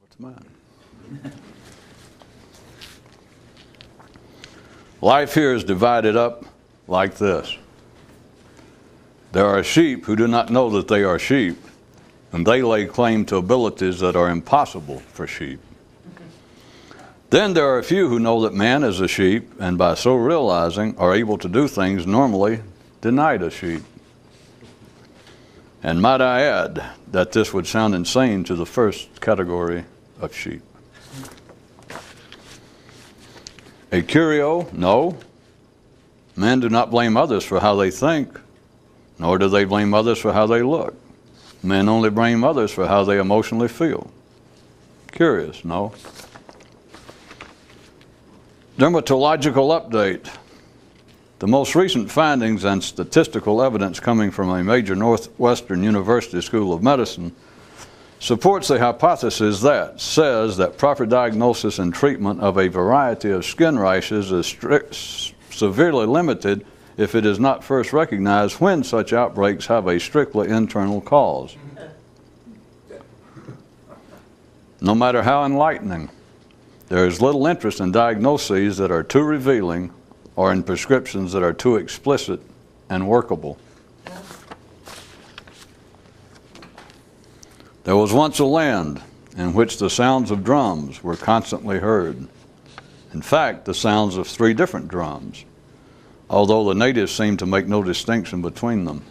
What's mine? Life here is divided up like this. There are sheep who do not know that they are sheep, and they lay claim to abilities that are impossible for sheep. Then there are a few who know that man is a sheep, and by so realizing are able to do things normally denied a sheep. And might I add that this would sound insane to the first category of sheep. A curio? No. Men do not blame others for how they think, nor do they blame others for how they look. Men only blame others for how they emotionally feel. Curious? No. Dermatological update. The most recent findings and statistical evidence coming from a major Northwestern University School of Medicine supports the hypothesis that says that proper diagnosis and treatment of a variety of skin rashes is severely limited if it is not first recognized when such outbreaks have a strictly internal cause. No matter how enlightening, there is little interest in diagnoses that are too revealing or in prescriptions that are too explicit and workable. There was once a land in which the sounds of drums were constantly heard. In fact, the sounds of 3 different drums, although the natives seemed to make no distinction between them.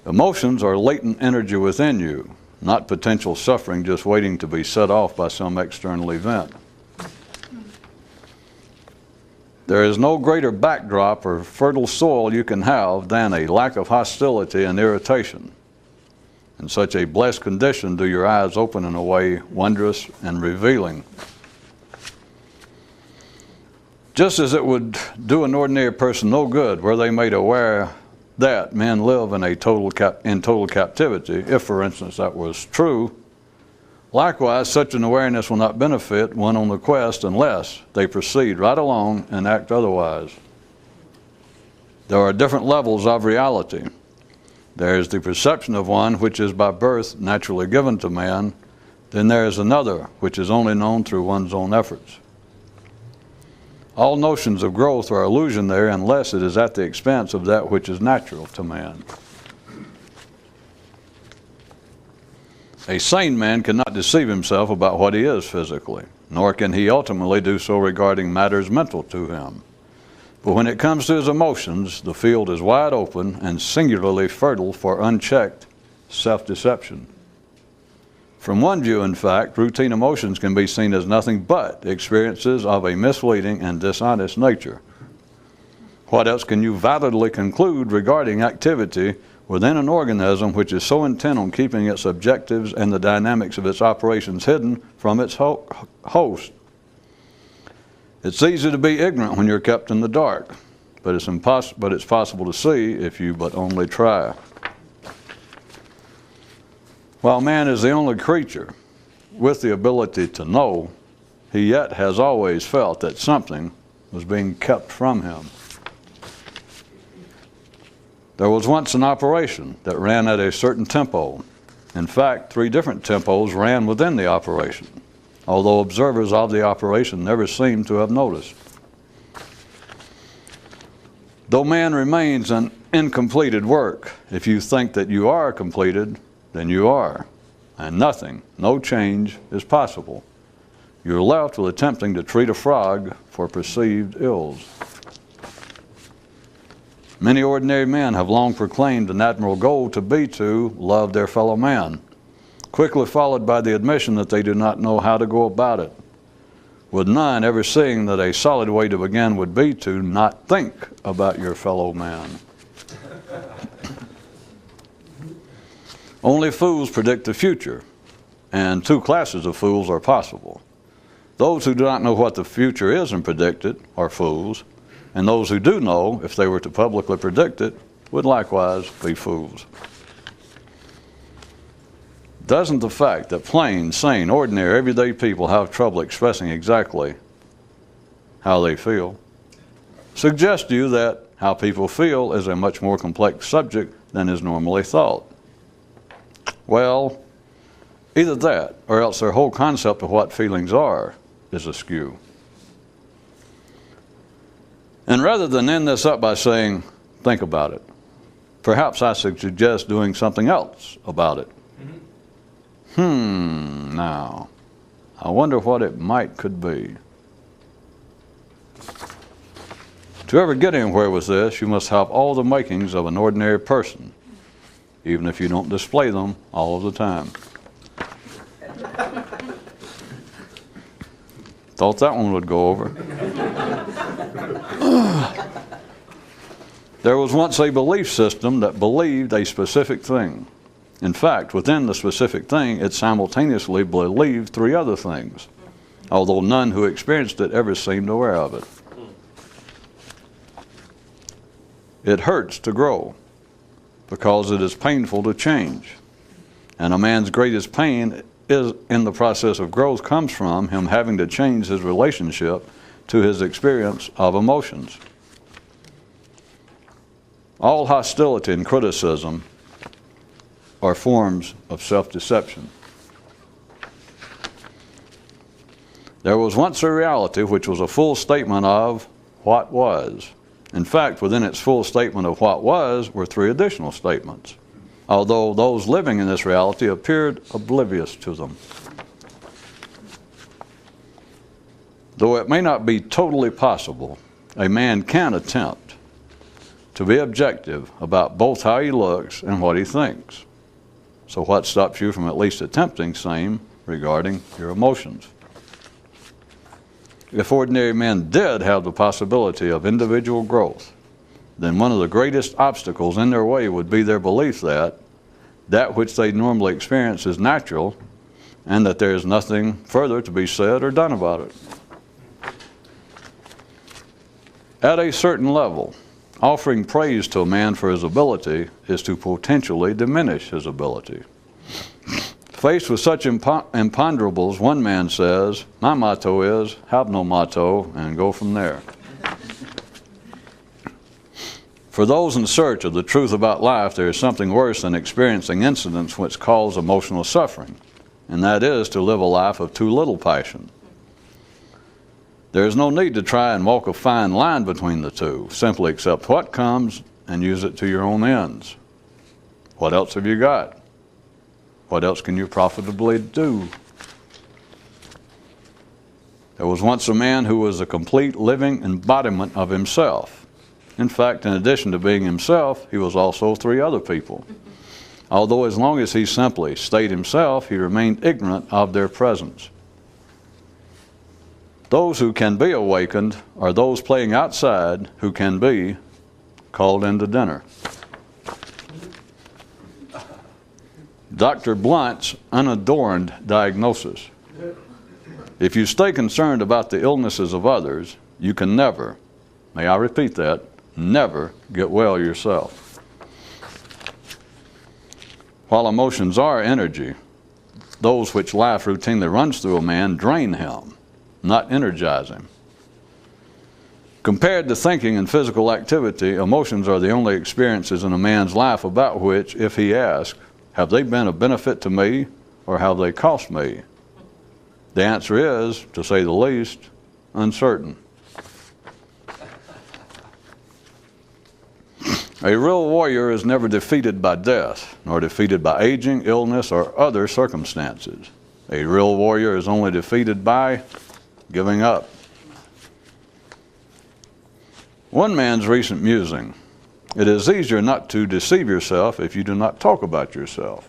Emotions are latent energy within you, not potential suffering just waiting to be set off by some external event. There is no greater backdrop or fertile soil you can have than a lack of hostility and irritation. In such a blessed condition do your eyes open in a way wondrous and revealing. Just as it would do an ordinary person no good were they made aware that men live in total captivity, if for instance that was true, likewise such an awareness will not benefit one on the quest unless they proceed right along and act otherwise. There are different levels of reality. There is the perception of one which is by birth naturally given to man. Then there is another which is only known through one's own efforts. All notions of growth are illusion there unless it is at the expense of that which is natural to man. A sane man cannot deceive himself about what he is physically, nor can he ultimately do so regarding matters mental to him. But when it comes to his emotions, the field is wide open and singularly fertile for unchecked self-deception. From one view, in fact, routine emotions can be seen as nothing but experiences of a misleading and dishonest nature. What else can you validly conclude regarding activity within an organism which is so intent on keeping its objectives and the dynamics of its operations hidden from its host? It's easy to be ignorant when you're kept in the dark, but it's possible to see if you but only try. While man is the only creature with the ability to know, he yet has always felt that something was being kept from him. There was once an operation that ran at a certain tempo. In fact, 3 different tempos ran within the operation, although observers of the operation never seemed to have noticed. Though man remains an incompleted work, if you think that you are completed, then you are, and nothing, no change is possible. You're left with attempting to treat a frog for perceived ills. Many ordinary men have long proclaimed an admirable goal to be to love their fellow man, quickly followed by the admission that they do not know how to go about it, with none ever seeing that a solid way to begin would be to not think about your fellow man. Only fools predict the future, and 2 classes of fools are possible. Those who do not know what the future is and predict it are fools, and those who do know, if they were to publicly predict it, would likewise be fools. Doesn't the fact that plain, sane, ordinary, everyday people have trouble expressing exactly how they feel suggest to you that how people feel is a much more complex subject than is normally thought? Well, Either that, or else their whole concept of what feelings are is askew. And rather than end this up by saying, think about it, perhaps I should suggest doing something else about it. Now, I wonder what it could be. To ever get anywhere with this, you must have all the makings of an ordinary person, even if you don't display them all of the time. Thought that one would go over. There was once a belief system that believed a specific thing. In fact, within the specific thing, it simultaneously believed three other things, although none who experienced it ever seemed aware of it. It hurts to grow because it is painful to change. And a man's greatest pain is in the process of growth comes from him having to change his relationship to his experience of emotions. All hostility and criticism are forms of self-deception. There was once a reality which was a full statement of what was. In fact, within its full statement of what was were three additional statements, although those living in this reality appeared oblivious to them. Though it may not be totally possible, a man can attempt to be objective about both how he looks and what he thinks. So what stops you from at least attempting same regarding your emotions? If ordinary men did have the possibility of individual growth, then one of the greatest obstacles in their way would be their belief that which they normally experience is natural and that there is nothing further to be said or done about it. At a certain level, offering praise to a man for his ability is to potentially diminish his ability. Faced with such imponderables, one man says, my motto is, have no motto, and go from there. For those in search of the truth about life, there is something worse than experiencing incidents which cause emotional suffering, and that is to live a life of too little passion. There is no need to try and walk a fine line between the two. Simply accept what comes and use it to your own ends. What else have you got? What else can you profitably do? There was once a man who was a complete living embodiment of himself. In fact, in addition to being himself, he was also three other people. Although as long as he simply stayed himself, he remained ignorant of their presence. Those who can be awakened are those playing outside who can be called into dinner. Dr. Blunt's unadorned diagnosis. If you stay concerned about the illnesses of others, you can never, may I repeat that, never get well yourself. While emotions are energy, those which life routinely runs through a man drain him, not energize him. Compared to thinking and physical activity, emotions are the only experiences in a man's life about which, if he asks, have they been of benefit to me or have they cost me? The answer is, to say the least, uncertain. A real warrior is never defeated by death, nor defeated by aging, illness, or other circumstances. A real warrior is only defeated by giving up. One man's recent musing: it is easier not to deceive yourself if you do not talk about yourself.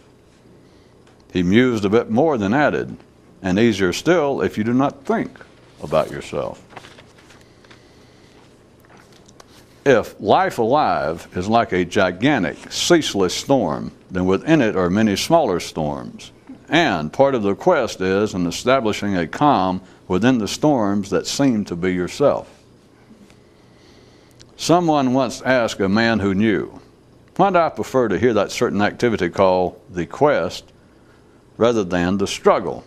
He mused a bit more than added, and easier still if you do not think about yourself. If life alive is like a gigantic, ceaseless storm, then within it are many smaller storms. And part of the quest is in establishing a calm within the storms that seem to be yourself. Someone once asked a man who knew, why do I prefer to hear that certain activity called the quest rather than the struggle?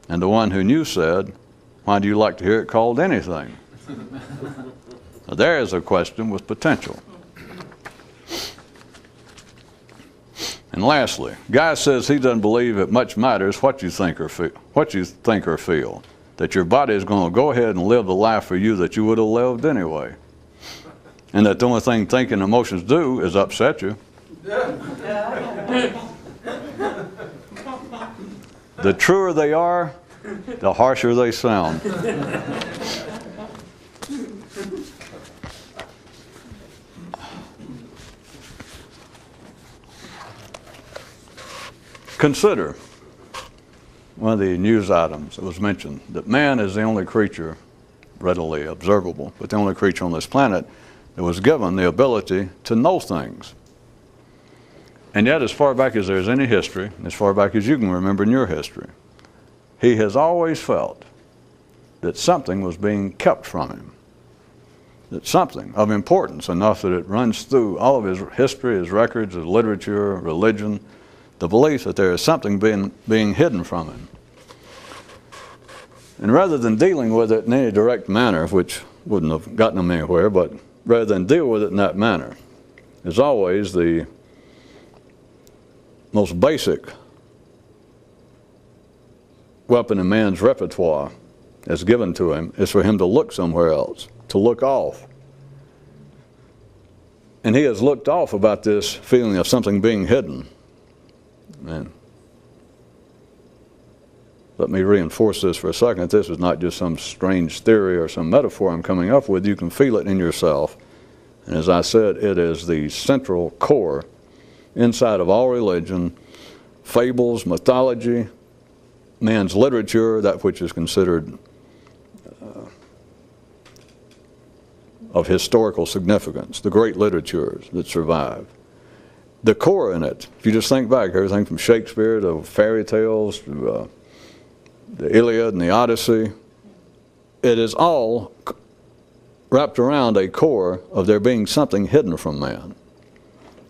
And the one who knew said, why do you like to hear it called anything? Now, there is a question with potential. And lastly, Guy says he doesn't believe it much matters what you think or feel, that your body is going to go ahead and live the life for you that you would have lived anyway. And that the only thing thinking and emotions do is upset you. The truer they are, the harsher they sound. Consider one of the news items that was mentioned, that man is the only creature readily observable, but the only creature on this planet that was given the ability to know things. And yet, as far back as there's any history, as far back as you can remember in your history, he has always felt that something was being kept from him. That something of importance enough that it runs through all of his history, his records, his literature, religion, the belief that there is something being hidden from him. And rather than dealing with it in any direct manner, which wouldn't have gotten him anywhere, but rather than deal with it in that manner, as always, the most basic weapon in man's repertoire as given to him is for him to look somewhere else, to look off. And he has looked off about this feeling of something being hidden. And let me reinforce this for a second. This is not just some strange theory or some metaphor I'm coming up with. You can feel it in yourself. And as I said, it is the central core inside of all religion, fables, mythology, man's literature, that which is considered of historical significance, the great literatures that survive. The core in it, if you just think back, everything from Shakespeare to fairy tales to the Iliad and the Odyssey, it is all wrapped around a core of there being something hidden from man.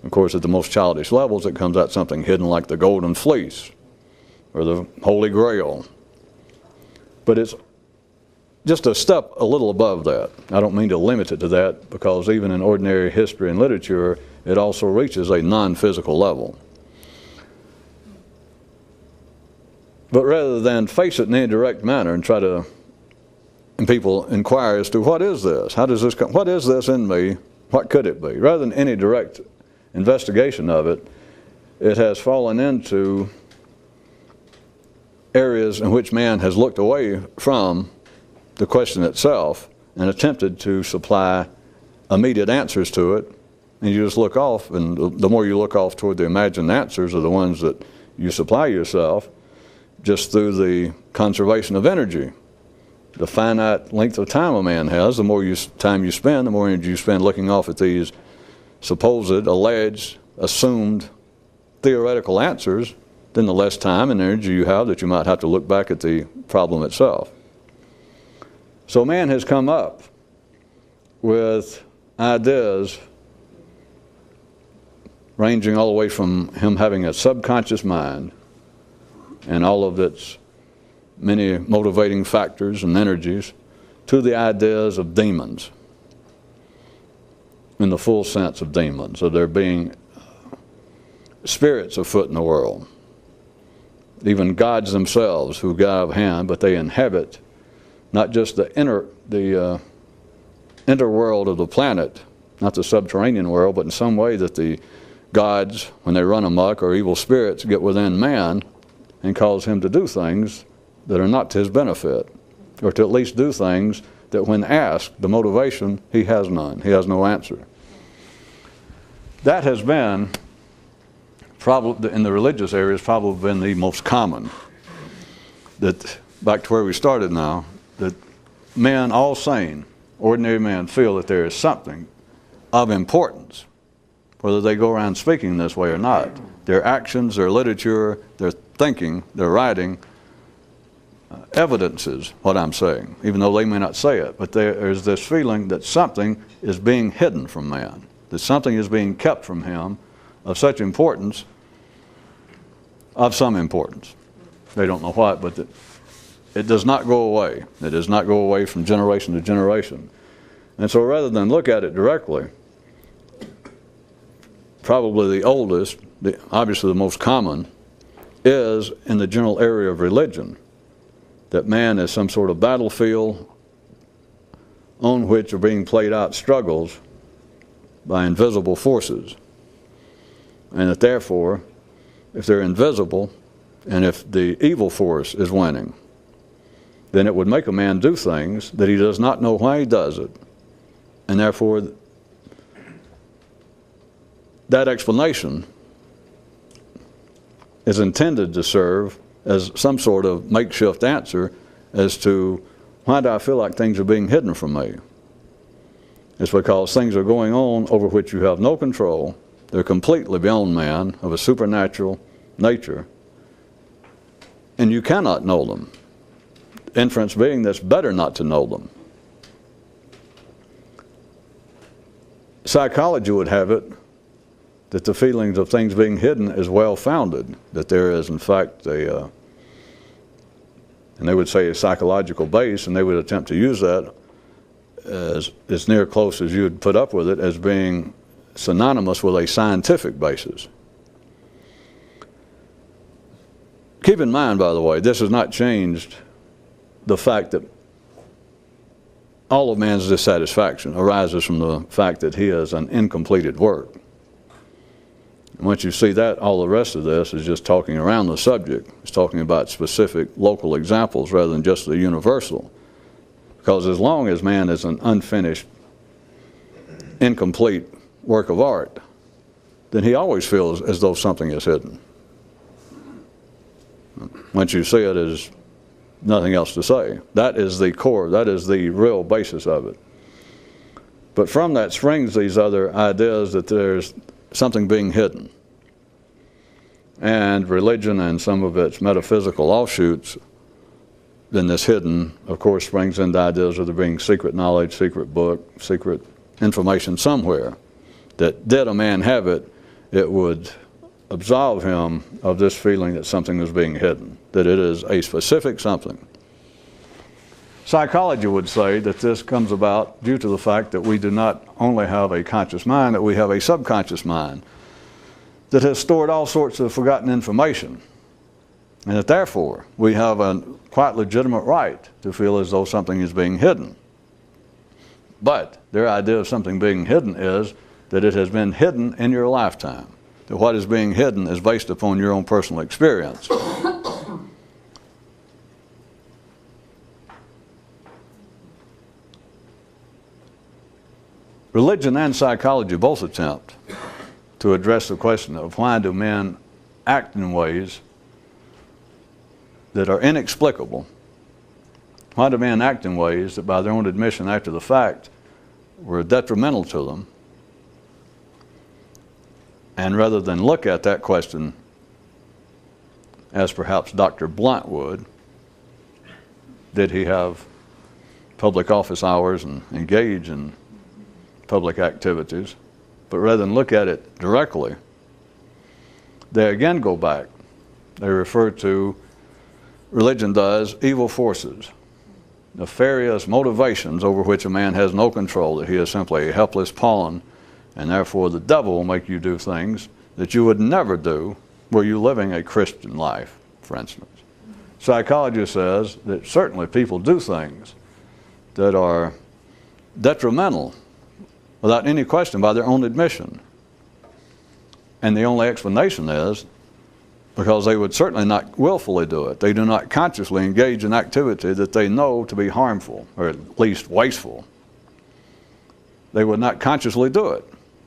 Of course, at the most childish levels, it comes out something hidden like the Golden Fleece or the Holy Grail. But it's just a step a little above that. I don't mean to limit it to that, because even in ordinary history and literature, it also reaches a non-physical level. But rather than face it in any direct manner and and people inquire as to what is this? How does this come? What is this in me? What could it be? Rather than any direct investigation of it, it has fallen into areas in which man has looked away from the question itself and attempted to supply immediate answers to it. And you just look off, and the more you look off toward the imagined answers are the ones that you supply yourself just through the conservation of energy. The finite length of time a man has, the more time you spend, the more energy you spend looking off at these supposed, alleged, assumed, theoretical answers, then the less time and energy you have that you might have to look back at the problem itself. So man has come up with ideas ranging all the way from him having a subconscious mind and all of its many motivating factors and energies to the ideas of demons, in the full sense of demons, of there being spirits afoot in the world, even gods themselves who go out of hand, but they inhabit not just the inner world of the planet, not the subterranean world, but in some way that the gods, when they run amok, or evil spirits get within man and cause him to do things that are not to his benefit, or to at least do things that when asked, the motivation, he has none. He has no answer. That has been, probably in the religious areas, probably been the most common. That, back to where we started now, that men, all sane, ordinary men, feel that there is something of importance, whether they go around speaking this way or not. Their actions, their literature, their thinking, their writing, evidences what I'm saying, even though they may not say it. But there is this feeling that something is being hidden from man, that something is being kept from him of such importance, of some importance. They don't know what, but it does not go away. It does not go away from generation to generation. And so rather than look at it directly, probably the oldest, obviously the most common, is in the general area of religion, that man is some sort of battlefield on which are being played out struggles by invisible forces. And that therefore, if they're invisible, and if the evil force is winning, then it would make a man do things that he does not know why he does it. And therefore, that explanation is intended to serve as some sort of makeshift answer as to why do I feel like things are being hidden from me. It's because things are going on over which you have no control. They're completely beyond man, of a supernatural nature, and you cannot know them. Inference being that's better not to know them. Psychology would have it that the feelings of things being hidden is well-founded, that there is in fact and they would say a psychological base, and they would attempt to use that as near close as you would put up with it as being synonymous with a scientific basis. Keep in mind, by the way, this has not changed the fact that all of man's dissatisfaction arises from the fact that he is an incompleted work. And once you see that, all the rest of this is just talking around the subject. It's talking about specific local examples rather than just the universal. Because as long as man is an unfinished, incomplete work of art, then he always feels as though something is hidden. Once you see it, there's nothing else to say. That is the core, that is the real basis of it. But from that springs these other ideas that there's something being hidden. And religion and some of its metaphysical offshoots, then this hidden, of course, springs into ideas of there being secret knowledge, secret book, secret information somewhere, that did a man have it, it would absolve him of this feeling that something is being hidden, that it is a specific something. Psychology would say that this comes about due to the fact that we do not only have a conscious mind, that we have a subconscious mind that has stored all sorts of forgotten information, and that therefore we have a quite legitimate right to feel as though something is being hidden. But their idea of something being hidden is that it has been hidden in your lifetime, that what is being hidden is based upon your own personal experience. Religion and psychology both attempt to address the question of why do men act in ways that are inexplicable. Why do men act in ways that by their own admission after the fact were detrimental to them? And rather than look at that question as perhaps Dr. Blunt would, did he have public office hours and engage in public activities, but rather than look at it directly, they again go back. They refer to, religion does, evil forces, nefarious motivations over which a man has no control, that he is simply a helpless pawn, and therefore the devil will make you do things that you would never do were you living a Christian life, for instance. Psychology says that certainly people do things that are detrimental without any question by their own admission. And the only explanation is because they would certainly not willfully do it. They do not consciously engage in activity that they know to be harmful or at least wasteful. They would not consciously do it.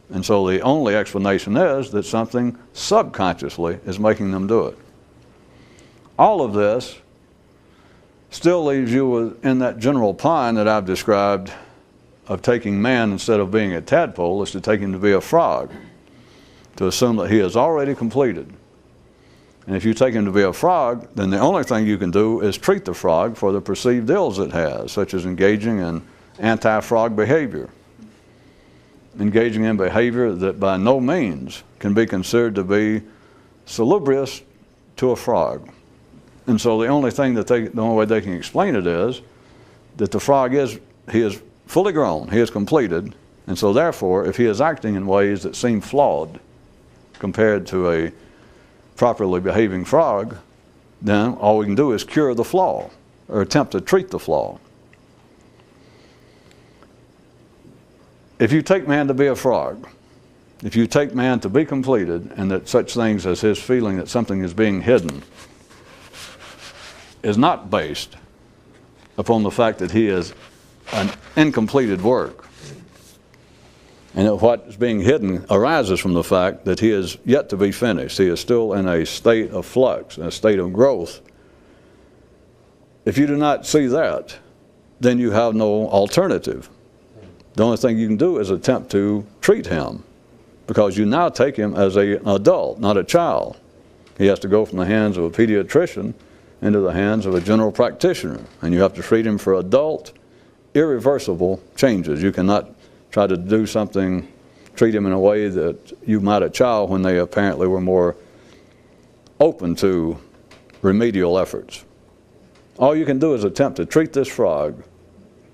And so the only explanation is that something subconsciously is making them do it. All of this still leaves you in that general pond that I've described of taking man instead of being a tadpole is to take him to be a frog, to assume that he is already completed. And if you take him to be a frog, then the only thing you can do is treat the frog for the perceived ills it has, such as engaging in anti-frog behavior. Engaging in behavior that by no means can be considered to be salubrious to a frog. And so the only way they can explain it is that the frog is fully grown, he is completed, and so therefore if he is acting in ways that seem flawed compared to a properly behaving frog, then all we can do is cure the flaw or attempt to treat the flaw. If you take man to be a frog, if you take man to be completed, and that such things as his feeling that something is being hidden is not based upon the fact that he is an incompleted work, and that what is being hidden arises from the fact that he is yet to be finished. He is still in a state of flux, in a state of growth. If you do not see that, then you have no alternative. The only thing you can do is attempt to treat him, because you now take him as an adult, not a child. He has to go from the hands of a pediatrician into the hands of a general practitioner, and you have to treat him for adult, irreversible changes. You cannot try to do something, treat him in a way that you might a child when they apparently were more open to remedial efforts. All you can do is attempt to treat this frog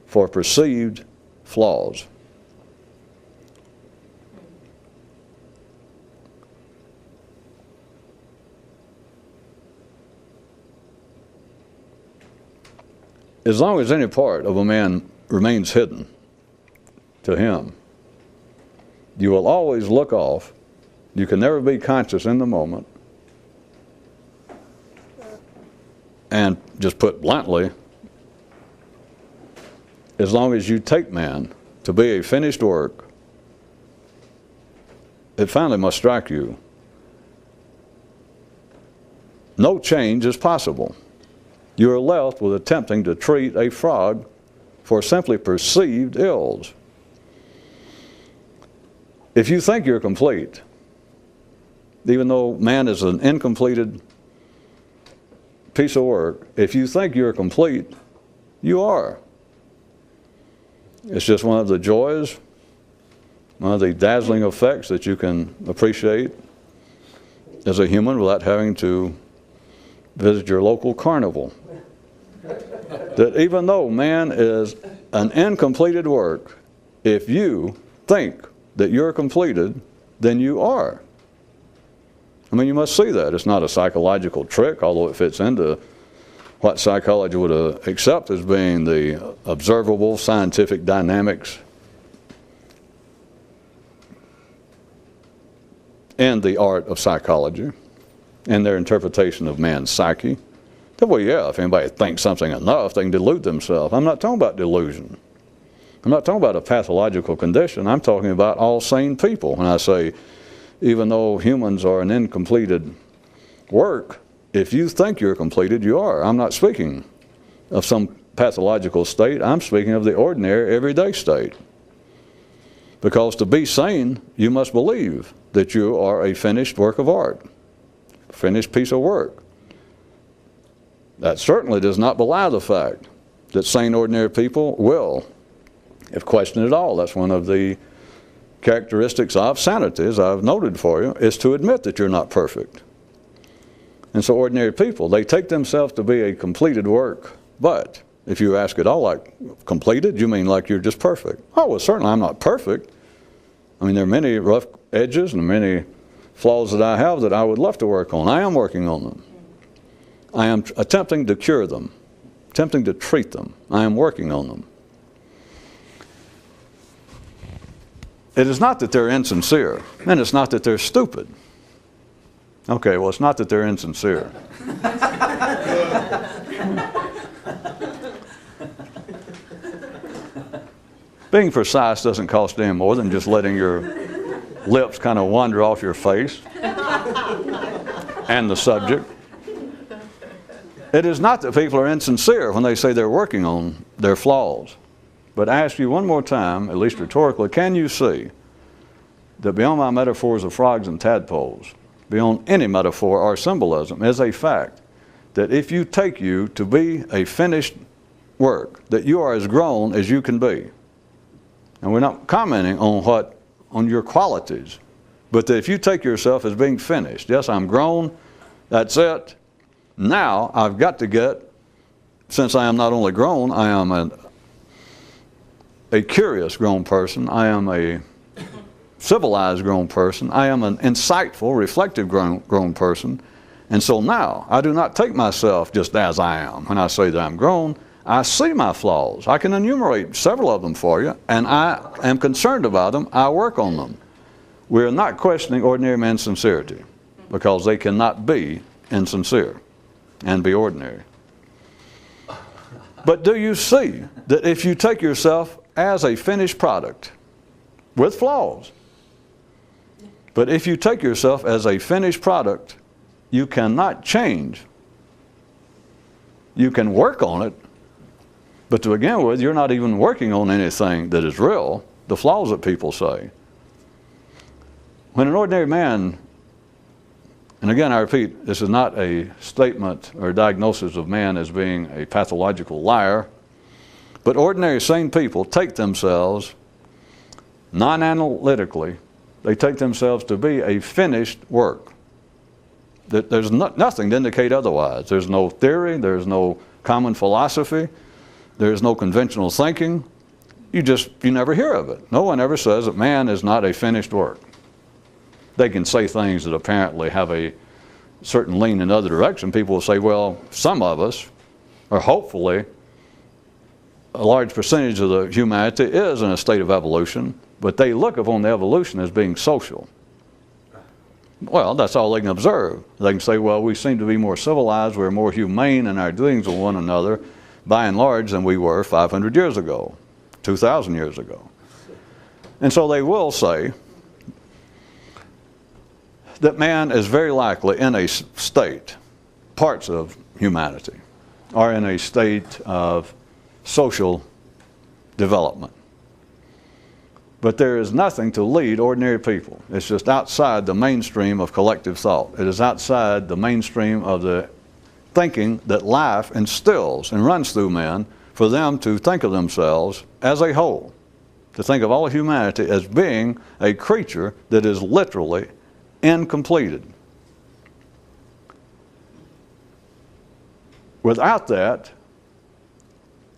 for perceived flaws. As long as any part of a man remains hidden to him, you will always look off. You can never be conscious in the moment. And just put bluntly, as long as you take man to be a finished work, it finally must strike you. No change is possible. You are left with attempting to treat a frog for simply perceived ills. If you think you're complete, even though man is an incompleted piece of work, if you think you're complete, you are. It's just one of the joys, one of the dazzling effects that you can appreciate as a human without having to visit your local carnival. That even though man is an incompleted work, if you think that you're completed, then you are. I mean, you must see that. It's not a psychological trick, although it fits into what psychology would accept as being the observable scientific dynamics and the art of psychology and their interpretation of man's psyche. Well, yeah, if anybody thinks something enough, they can delude themselves. I'm not talking about delusion. I'm not talking about a pathological condition. I'm talking about all sane people. When I say, even though humans are an incompleted work, if you think you're completed, you are. I'm not speaking of some pathological state. I'm speaking of the ordinary, everyday state. Because to be sane, you must believe that you are a finished work of art, a finished piece of work. That certainly does not belie the fact that sane, ordinary people will, if questioned at all. That's one of the characteristics of sanity, as I've noted for you, is to admit that you're not perfect. And so ordinary people, they take themselves to be a completed work. But if you ask at all, like, completed, you mean like you're just perfect? Oh, well, certainly I'm not perfect. I mean, there are many rough edges and many flaws that I have that I would love to work on. I am working on them. I am attempting to cure them, attempting to treat them. I am working on them. It is not that they're insincere, and it's not that they're stupid. Okay, well, it's not that they're insincere. Being precise doesn't cost any more than just letting your lips kind of wander off your face and the subject. It is not that people are insincere when they say they're working on their flaws. But I ask you one more time, at least rhetorically, can you see that beyond my metaphors of frogs and tadpoles, beyond any metaphor or symbolism, is a fact that if you take you to be a finished work, that you are as grown as you can be. And we're not commenting on your qualities, but that if you take yourself as being finished, yes, I'm grown, that's it. Now I've got to get, since I am not only grown, I am a curious grown person. I am a civilized grown person. I am an insightful, reflective grown person. And so now, I do not take myself just as I am. When I say that I'm grown, I see my flaws. I can enumerate several of them for you, and I am concerned about them. I work on them. We are not questioning ordinary men's sincerity, because they cannot be insincere and be ordinary. But do you see that if you take yourself as a finished product with flaws, but if you take yourself as a finished product, you cannot change. You can work on it, but to begin with, you're not even working on anything that is real, the flaws that people say. When an ordinary man, and again I repeat, this is not a statement or diagnosis of man as being a pathological liar, but ordinary sane people take themselves non-analytically, they take themselves to be a finished work. There's nothing to indicate otherwise. There's no theory, there's no common philosophy, there's no conventional thinking. You never hear of it. No one ever says that man is not a finished work. They can say things that apparently have a certain lean in other direction. People will say, well, some of us, or hopefully a large percentage of the humanity is in a state of evolution, but they look upon the evolution as being social. Well, that's all they can observe. They can say, well, we seem to be more civilized, we're more humane in our doings with one another, by and large, than we were 500 years ago, 2,000 years ago. And so they will say that man is very likely in a state, parts of humanity, are in a state of social development. But there is nothing to lead ordinary people. It's just outside the mainstream of collective thought. It is outside the mainstream of the thinking that life instills and runs through men for them to think of themselves as a whole, to think of all humanity as being a creature that is literally incompleted. Without that,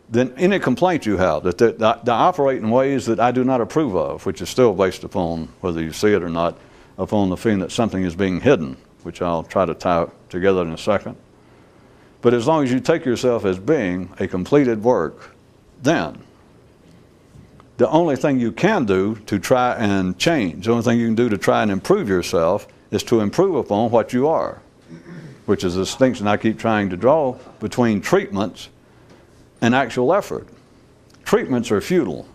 then any complaint you have that they operate in ways that I do not approve of, which is still based upon, whether you see it or not, upon the feeling that something is being hidden, which I'll try to tie together in a second. But as long as you take yourself as being a completed work, then the only thing you can do to try and change, the only thing you can do to try and improve yourself is to improve upon what you are, which is a distinction I keep trying to draw between treatments and actual effort. Treatments are futile.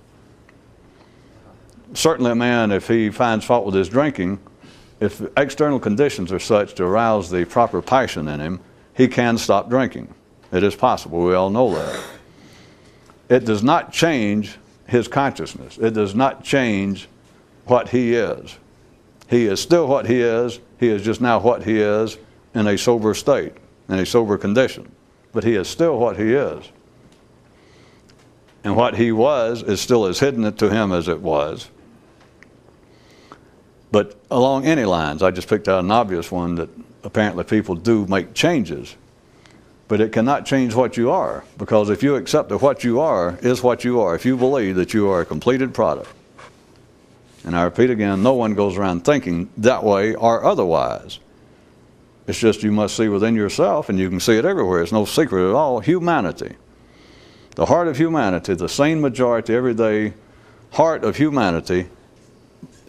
Certainly a man, if he finds fault with his drinking, if external conditions are such to arouse the proper passion in him, he can stop drinking. It is possible, we all know that. It does not change his consciousness. It does not change what he is. He is still what he is. He is just now what he is in a sober state, in a sober condition. But he is still what he is. And what he was is still as hidden to him as it was. But along any lines, I just picked out an obvious one that apparently people do make changes. But it cannot change what you are, because if you accept that what you are is what you are, if you believe that you are a completed product, and I repeat again, no one goes around thinking that way or otherwise. It's just you must see within yourself, and you can see it everywhere. It's no secret at all. Humanity. The heart of humanity, the sane majority, everyday heart of humanity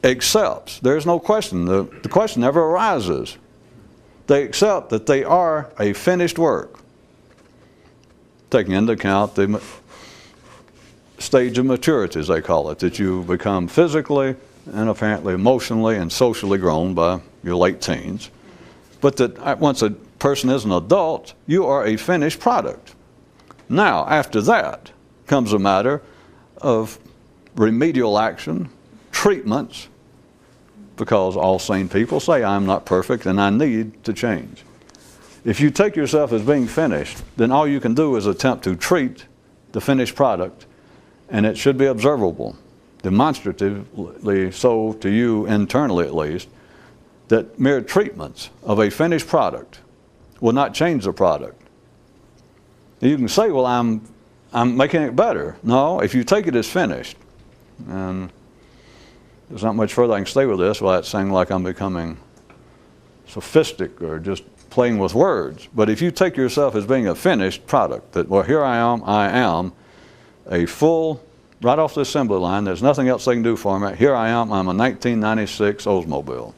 accepts. There's no question. The question never arises. They accept that they are a finished work, taking into account the stage of maturity, as they call it, that you become physically and apparently emotionally and socially grown by your late teens. But that once a person is an adult, you are a finished product. Now, after that comes a matter of remedial action, treatments, because all sane people say, I'm not perfect and I need to change. If you take yourself as being finished, then all you can do is attempt to treat the finished product, and it should be observable, demonstratively so to you internally at least, that mere treatments of a finished product will not change the product. You can say, well, I'm making it better. No, if you take it as finished, and there's not much further I can stay with this without saying like I'm becoming sophistic or just playing with words. But if you take yourself as being a finished product, that, well, here I am a full, right off the assembly line, there's nothing else they can do for me. Here I am, I'm a 1996 Oldsmobile.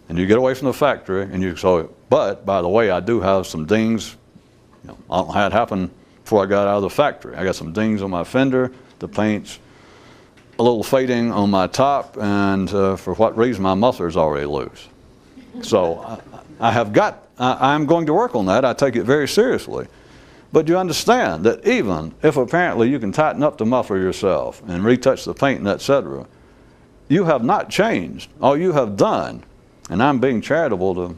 And you get away from the factory, and you say, but, by the way, I do have some dings. You know, I don't know how it happened before I got out of the factory. I got some dings on my fender, the paint's a little fading on my top, and for what reason, my muffler's already loose. So I'm going to work on that. I take it very seriously. But you understand that even if apparently you can tighten up the muffler yourself and retouch the paint and etc., you have not changed. All you have done, and I'm being charitable to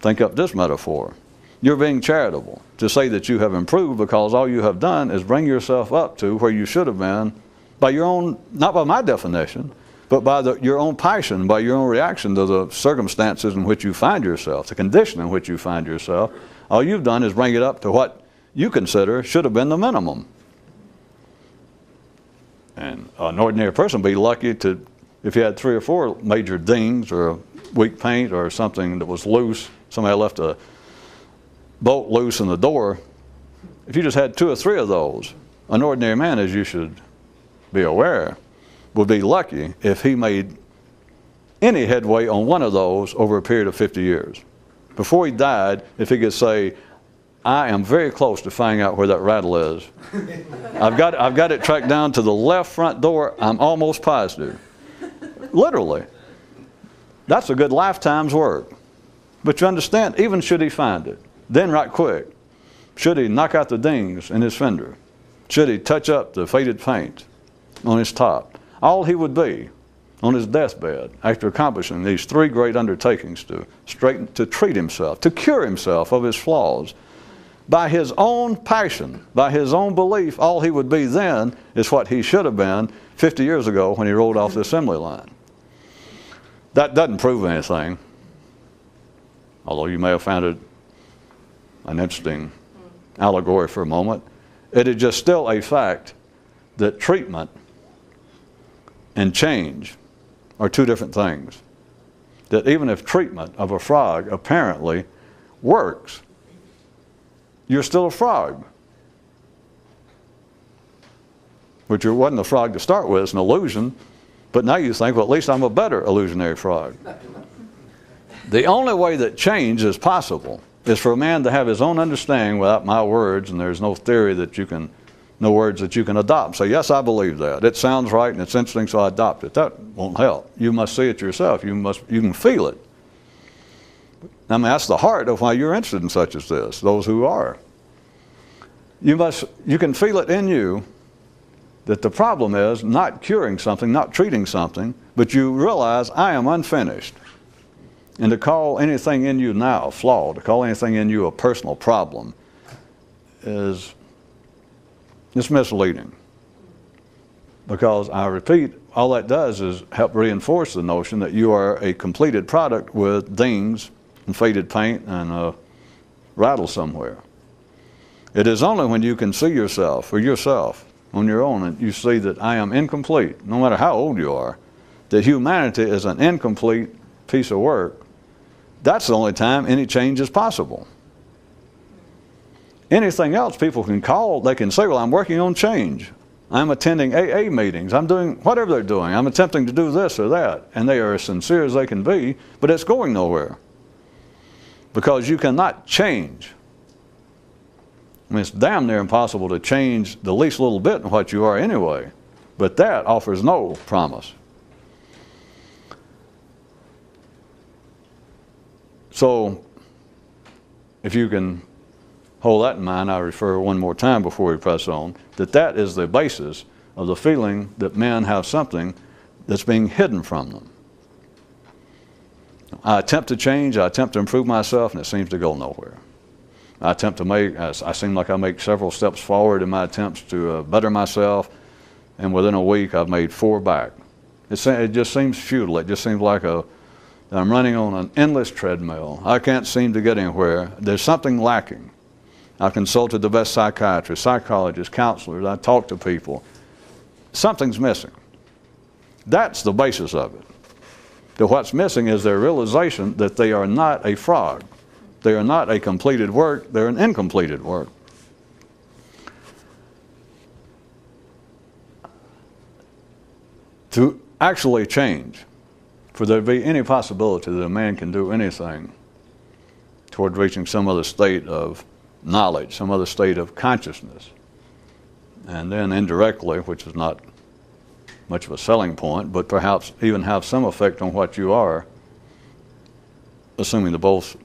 think up this metaphor, you're being charitable to say that you have improved because all you have done is bring yourself up to where you should have been by your own, not by my definition, but by your own passion, by your own reaction to the circumstances in which you find yourself, the condition in which you find yourself. All you've done is bring it up to what you consider should have been the minimum. And an ordinary person would be lucky to, if you had 3 or 4 major dings or a weak paint or something that was loose, somebody left a bolt loose in the door, if you just had 2 or 3 of those, an ordinary man, as you should be aware, would be lucky if he made any headway on one of those over a period of 50 years. Before he died, if he could say, I am very close to finding out where that rattle is. I've got it tracked down to the left front door. I'm almost positive. Literally. That's a good lifetime's work. But you understand, even should he find it, then right quick, should he knock out the dings in his fender? Should he touch up the faded paint on his top? All he would be on his deathbed after accomplishing these 3 great undertakings to treat himself, to cure himself of his flaws, by his own passion, by his own belief, all he would be then is what he should have been 50 years ago when he rolled off the assembly line. That doesn't prove anything, although you may have found it an interesting allegory for a moment. It is just still a fact that treatment and change are 2 different things. That even if treatment of a frog apparently works, you're still a frog. Which wasn't a frog to start with, it's an illusion, but now you think, well, at least I'm a better illusionary frog. The only way that change is possible is for a man to have his own understanding without my words, and there's no theory that you can, no words that you can adopt. So yes, I believe that. It sounds right and it's interesting, so I adopt it. That won't help. You must see it yourself. You can feel it. I mean, that's the heart of why you're interested in such as this, those who are. You can feel it in you that the problem is not curing something, not treating something, but you realize I am unfinished. And to call anything in you now flawed, to call anything in you a personal problem it's misleading. Because I repeat, all that does is help reinforce the notion that you are a completed product with dings and faded paint and a rattle somewhere. It is only when you can see yourself for yourself on your own and you see that I am incomplete, no matter how old you are, that humanity is an incomplete piece of work. That's the only time any change is possible. Anything else people can call, they can say, well, I'm working on change. I'm attending AA meetings. I'm doing whatever they're doing. I'm attempting to do this or that. And they are as sincere as they can be, but it's going nowhere. Because you cannot change. I mean, it's damn near impossible to change the least little bit in what you are anyway. But that offers no promise. So, if you can hold that in mind, I refer one more time before we press on, that is the basis of the feeling that men have something that's being hidden from them. I attempt to change, I attempt to improve myself, and it seems to go nowhere. I seem like I make several steps forward in my attempts to better myself, and within a week I've made 4 back. It just seems futile. It just seems like I'm running on an endless treadmill. I can't seem to get anywhere. There's something lacking. I've consulted the best psychiatrists, psychologists, counselors. I talk to people. Something's missing. That's the basis of it. That what's missing is their realization that they are not a frog. They are not a completed work. They're an incompleted work. To actually change, for there to be any possibility that a man can do anything toward reaching some other state of knowledge, some other state of consciousness, and then indirectly, which is not much of a selling point, but perhaps even have some effect on what you are, assuming that both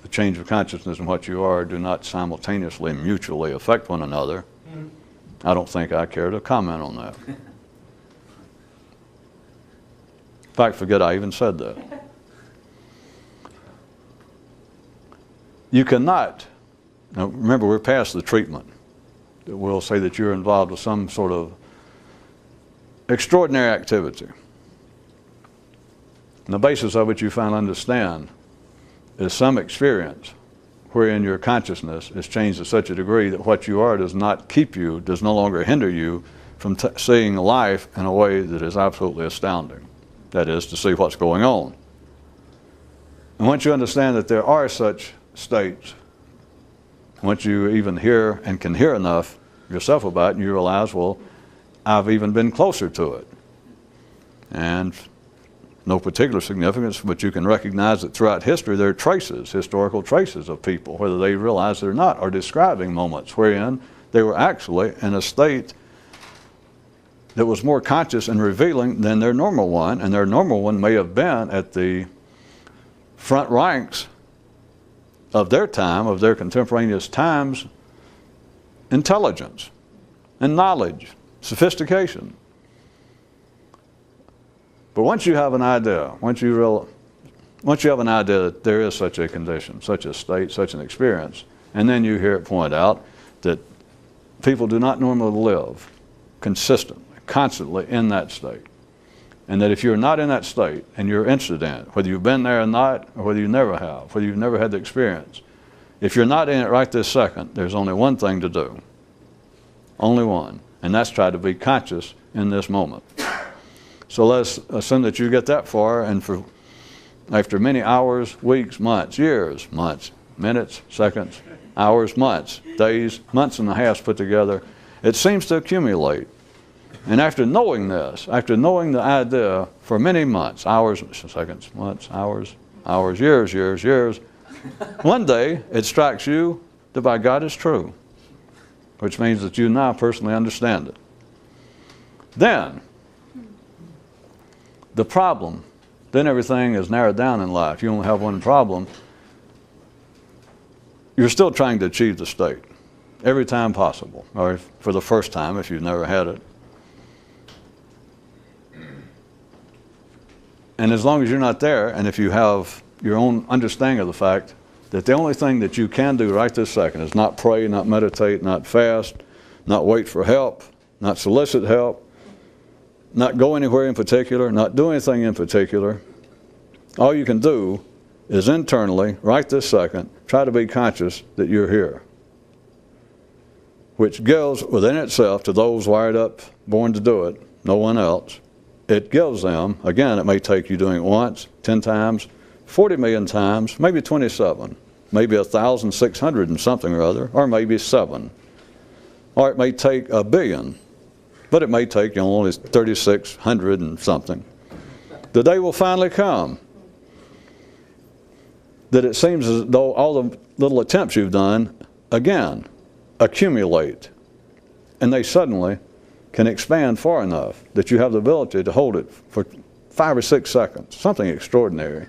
the change of consciousness and what you are do not simultaneously and mutually affect one another. I don't think I care to comment on that. In fact, forget I even said that. You cannot, now remember we're past the treatment. We'll say that you're involved with some sort of extraordinary activity. And the basis of it you finally understand is some experience wherein your consciousness is changed to such a degree that what you are does not keep you, does no longer hinder you from seeing life in a way that is absolutely astounding. That is, to see what's going on. And once you understand that there are such states, once you even hear and can hear enough yourself about it, you realize, well, I've even been closer to it. And no particular significance, but you can recognize that throughout history there are traces, historical traces of people, whether they realize it or not, are describing moments wherein they were actually in a state that was more conscious and revealing than their normal one, and their normal one may have been at the front ranks of their time, of their contemporaneous times, intelligence and knowledge, sophistication. But once you have an idea, once you have an idea that there is such a condition, such a state, such an experience, and then you hear it pointed out that people do not normally live consistently, constantly in that state. And that if you're not in that state and you're interested in it, whether you've been there or not, or whether you never have, whether you've never had the experience, if you're not in it right this second, there's only one thing to do. Only one. And that's try to be conscious in this moment. So let's assume that you get that far, and after many hours, weeks, months, years, months, minutes, seconds, hours, months, days, months and a half put together, it seems to accumulate. And after knowing this, after knowing the idea for many months, hours, seconds, months, hours, years, one day it strikes you that by God it's true, which means that you now personally understand it. Then, the problem, then everything is narrowed down in life. You only have one problem. You're still trying to achieve the state every time possible, or for the first time if you've never had it. And as long as you're not there, and if you have your own understanding of the fact that the only thing that you can do right this second is not pray, not meditate, not fast, not wait for help, not solicit help, not go anywhere in particular, not do anything in particular, all you can do is internally, right this second, try to be conscious that you're here. Which gives within itself, to those wired up, born to do it, no one else, it gives them, again, it may take you doing it once, 10 times, 40 million times, maybe 27, maybe 1,600 and something or other, or maybe 7. Or it may take 1 billion, but it may take only 3,600 and something. The day will finally come that it seems as though all the little attempts you've done, again, accumulate, and they suddenly can expand far enough that you have the ability to hold it for 5 or 6 seconds, something extraordinary.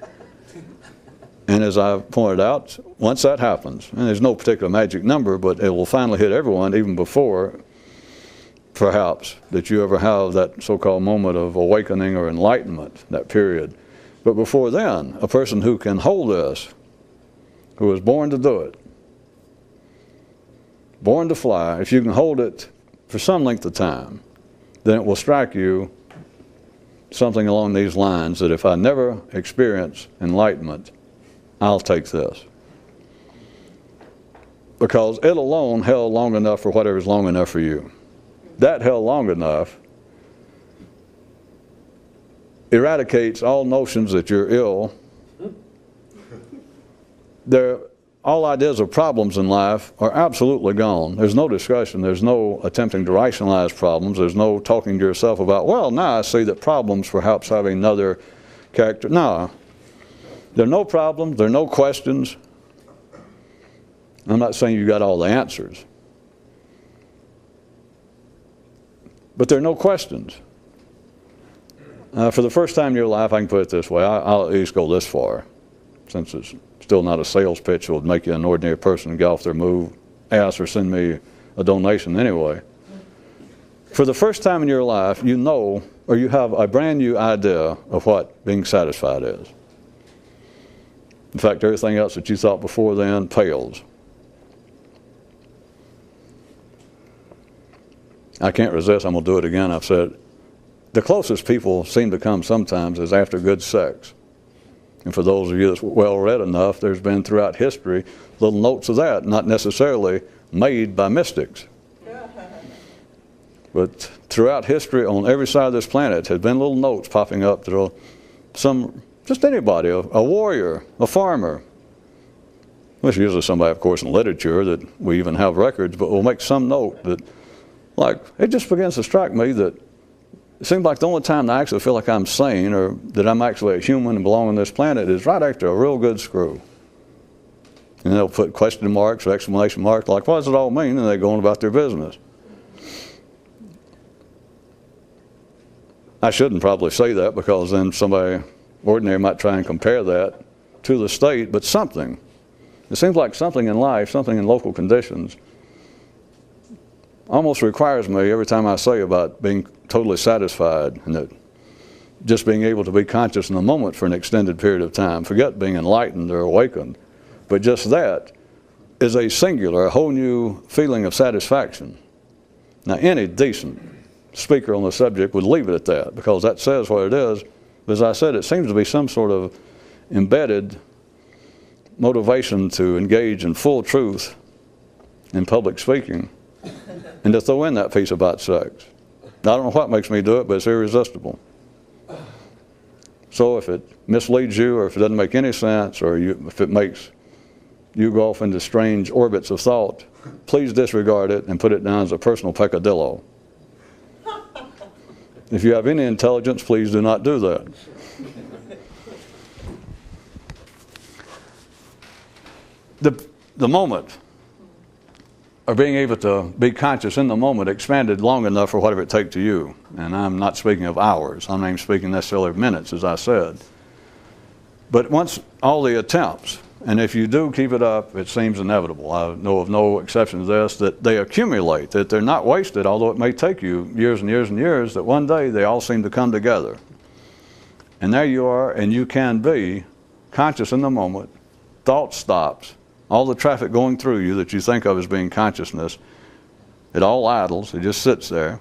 And as I've pointed out, once that happens, and there's no particular magic number, but it will finally hit everyone even before, perhaps, that you ever have that so-called moment of awakening or enlightenment, that period. But before then, a person who can hold this, who was born to do it, born to fly, if you can hold it for some length of time, then it will strike you something along these lines, that if I never experience enlightenment, I'll take this. Because it alone held long enough for whatever's long enough for you. That held long enough eradicates all notions that you're ill. All ideas of problems in life are absolutely gone. There's no discussion. There's no attempting to rationalize problems. There's no talking to yourself about, well, now I see that problems perhaps have another character. No. There are no problems. There are no questions. I'm not saying you got all the answers. But there are no questions. For the first time in your life, I can put it this way. I'll at least go this far, since it's still not a sales pitch that would make you an ordinary person get off their move, ask or send me a donation anyway. For the first time in your life, you know, or you have a brand new idea of what being satisfied is. In fact, everything else that you thought before then pales. I can't resist, I'm going to do it again. I've said, the closest people seem to come sometimes is after good sex. And for those of you that's well read enough, there's been throughout history little notes of that, not necessarily made by mystics. But throughout history, on every side of this planet, has been little notes popping up that just anybody, a warrior, a farmer. Well, it's usually somebody, of course, in literature that we even have records, but we'll make some note that, like, it just begins to strike me that it seems like the only time I actually feel like I'm sane or that I'm actually a human and belong on this planet is right after a real good screw. And they'll put question marks or exclamation marks like, what does it all mean? And they're going about their business. I shouldn't probably say that because then somebody ordinary might try and compare that to the state, but something. It seems like something in life, something in local conditions, almost requires me every time I say about being totally satisfied and that just being able to be conscious in the moment for an extended period of time. Forget being enlightened or awakened, but just that is a singular, a whole new feeling of satisfaction. Now, any decent speaker on the subject would leave it at that because that says what it is. But as I said, it seems to be some sort of embedded motivation to engage in full truth in public speaking and to throw in that piece about sex. I don't know what makes me do it, but it's irresistible. So if it misleads you or if it doesn't make any sense or if it makes you go off into strange orbits of thought, please disregard it and put it down as a personal peccadillo. If you have any intelligence, please do not do that. The moment of being able to be conscious in the moment expanded long enough for whatever it takes to you. And I'm not speaking of hours. I'm not even speaking necessarily of minutes, as I said. But once all the attempts, and if you do keep it up, it seems inevitable. I know of no exception to this, that they accumulate, that they're not wasted, although it may take you years and years and years, that one day they all seem to come together. And there you are, and you can be conscious in the moment. Thought stops. All the traffic going through you that you think of as being consciousness, it all idles, it just sits there.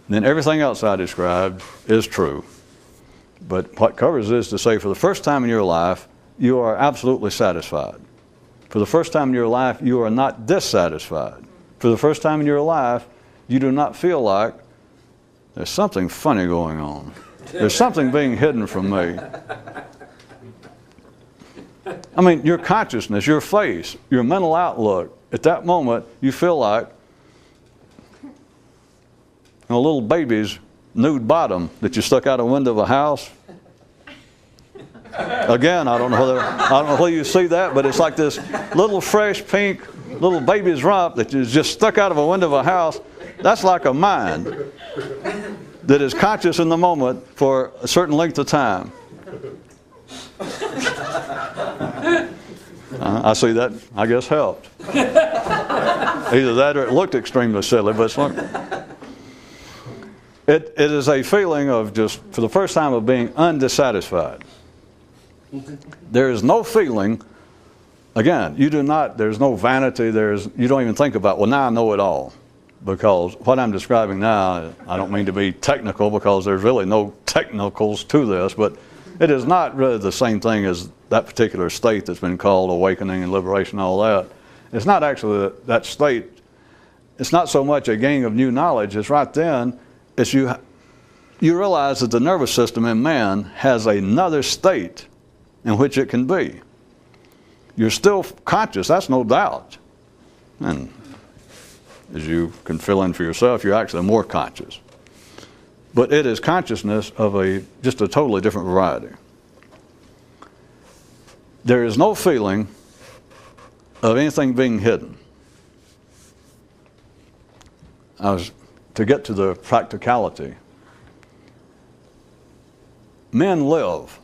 And then everything else I described is true. But what covers is to say for the first time in your life, you are absolutely satisfied. For the first time in your life, you are not dissatisfied. For the first time in your life, you do not feel like there's something funny going on. There's something being hidden from me. I mean, your consciousness, your face, your mental outlook, at that moment, you feel like a little baby's nude bottom that you stuck out a window of a house. Again, I don't know whether you see that, but it's like this little fresh pink little baby's rump that is just stuck out of a window of a house. That's like a mind that is conscious in the moment for a certain length of time. I see that, I guess, helped. Either that or it looked extremely silly, but it's like, it is a feeling of just, for the first time, of being undissatisfied. There is no feeling, again, there's no vanity, you don't even think about, well, now I know it all. Because what I'm describing now, I don't mean to be technical because there's really no technicals to this, but it is not really the same thing as that particular state that's been called awakening and liberation and all that. It's not actually that state. It's not so much a gain of new knowledge. It's right then, it's you you realize that the nervous system in man has another state in which it can be. You're still conscious, that's no doubt. And as you can fill in for yourself, you're actually more conscious. But it is consciousness of just a totally different variety. There is no feeling of anything being hidden. To get to the practicality, men live.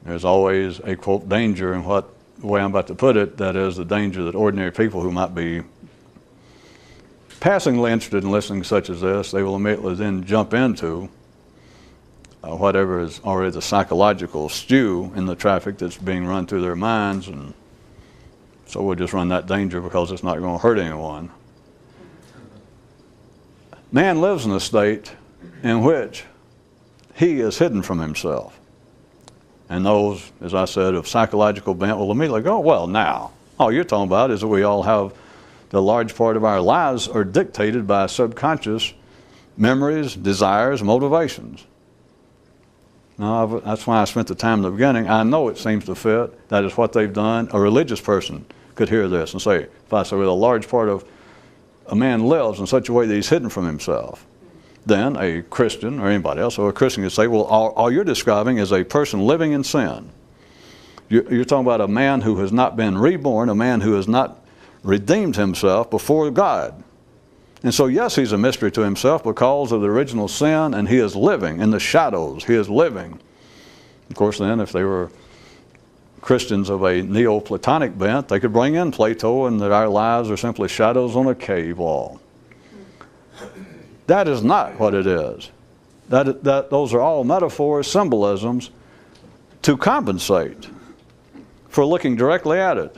There's always a, quote, danger in the way I'm about to put it, that is the danger that ordinary people who might be passingly interested in listening such as this, they will immediately then jump into whatever is already the psychological stew in the traffic that's being run through their minds, and so we'll just run that danger because it's not going to hurt anyone. Man lives in a state in which he is hidden from himself. And those, as I said, of psychological bent will immediately go, well, now, all you're talking about is that we all have the large part of our lives are dictated by subconscious memories, desires, motivations. Now, that's why I spent the time in the beginning. I know it seems to fit. That is what they've done. A religious person could hear this and say, if I say, well, a large part of a man lives in such a way that he's hidden from himself, then a Christian or anybody else, or a Christian could say, well, all you're describing is a person living in sin. You're talking about a man who has not been reborn, a man who has not redeemed himself before God. And so, yes, he's a mystery to himself because of the original sin, and he is living in the shadows. He is living. Of course, then, if they were Christians of a Neoplatonic bent, they could bring in Plato and that our lives are simply shadows on a cave wall. That is not what it is. Those are all metaphors, symbolisms to compensate for looking directly at it,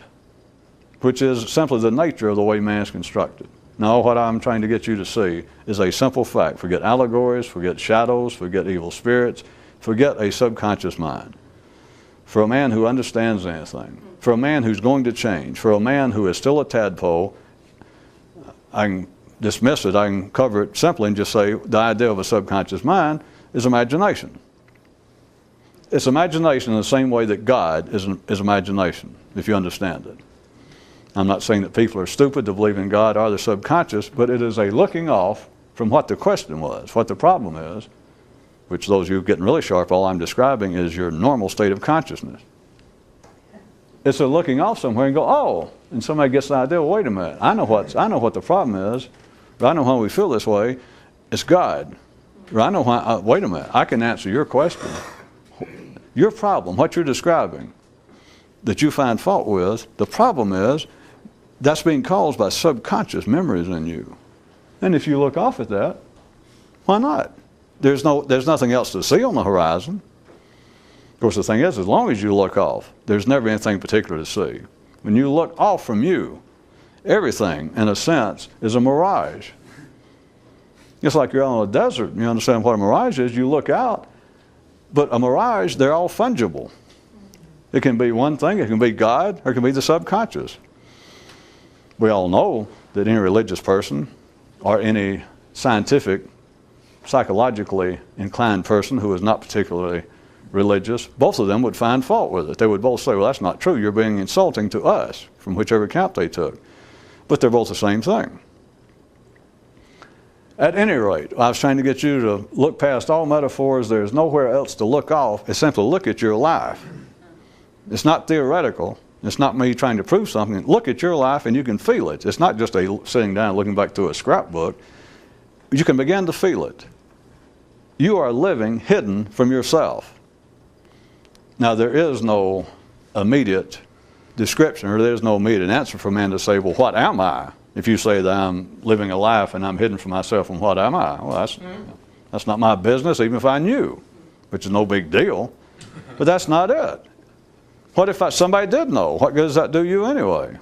which is simply the nature of the way man is constructed. No, what I'm trying to get you to see is a simple fact. Forget allegories, forget shadows, forget evil spirits, forget a subconscious mind. For a man who understands anything, for a man who's going to change, for a man who is still a tadpole, I can dismiss it, I can cover it simply and just say the idea of a subconscious mind is imagination. It's imagination in the same way that God is imagination, if you understand it. I'm not saying that people are stupid to believe in God or the subconscious, but it is a looking off from what the question was, what the problem is, which those of you getting really sharp, all I'm describing is your normal state of consciousness. It's a looking off somewhere and go, oh, and somebody gets the idea, well, wait a minute, I know what the problem is, but I know why we feel this way. It's God. Or I know why, wait a minute, I can answer your question. Your problem, what you're describing, that you find fault with, the problem is that's being caused by subconscious memories in you. And if you look off at that, why not? There's nothing else to see on the horizon. Of course, the thing is, as long as you look off, there's never anything particular to see. When you look off from you, everything, in a sense, is a mirage. It's like you're out on a desert, and you understand what a mirage is, you look out, but a mirage, they're all fungible. It can be one thing, it can be God, or it can be the subconscious. We all know that any religious person or any scientific, psychologically inclined person who is not particularly religious, both of them would find fault with it. They would both say, well, that's not true. You're being insulting to us, from whichever camp they took. But they're both the same thing. At any rate, I was trying to get you to look past all metaphors. There's nowhere else to look off. It's simply look at your life. It's not theoretical. It's not me trying to prove something. Look at your life and you can feel it. It's not just sitting down looking back through a scrapbook. You can begin to feel it. You are living hidden from yourself. Now, there is no immediate description, or there's no immediate answer for man to say, well, what am I? If you say that I'm living a life and I'm hidden from myself, and what am I? Well, that's not my business, even if I knew, which is no big deal. But that's not it. What if somebody did know? What good does that do you anyway?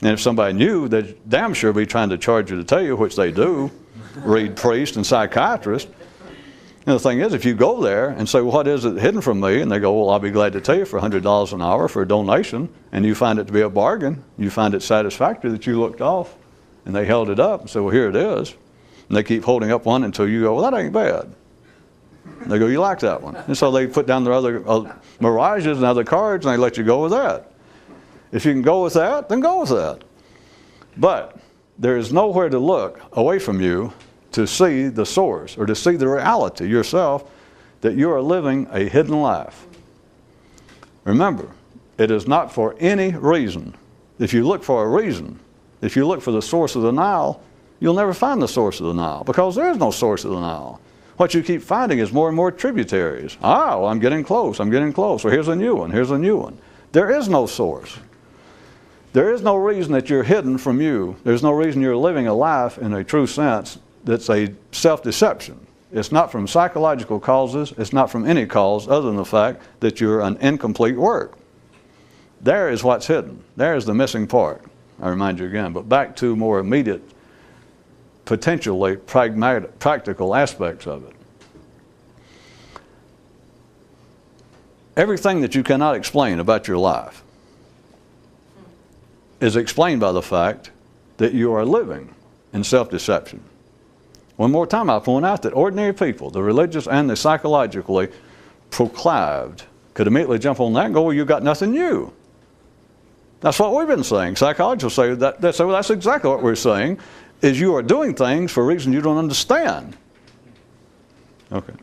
And if somebody knew, they'd damn sure be trying to charge you to tell you, which they do, read priests and psychiatrists. And the thing is, if you go there and say, well, what is it hidden from me? And they go, well, I'll be glad to tell you for $100 an hour for a donation. And you find it to be a bargain. You find it satisfactory that you looked off. And they held it up and said, well, here it is. And they keep holding up one until you go, well, that ain't bad. And they go, you like that one. And so they put down their other mirages and other cards, and they let you go with that. If you can go with that, then go with that. But there is nowhere to look away from you to see the source or to see the reality yourself that you are living a hidden life. Remember, it is not for any reason. If you look for a reason, if you look for the source of the Nile, you'll never find the source of the Nile, because there is no source of the Nile. What you keep finding is more and more tributaries. Well, I'm getting close, I'm getting close. Well, here's a new one, here's a new one. There is no source. There is no reason that you're hidden from you. There's no reason you're living a life in a true sense that's a self-deception. It's not from psychological causes. It's not from any cause other than the fact that you're an incomplete work. There is what's hidden. There is the missing part. I remind you again. But back to more immediate, potentially practical aspects of it. Everything that you cannot explain about your life is explained by the fact that you are living in self-deception. One more time, I point out that ordinary people, the religious and the psychologically proclived, could immediately jump on that and go, well, you got nothing new. That's what we've been saying. Psychologists say that. They say, well, that's exactly what we're saying, is you are doing things for reasons you don't understand. Okay.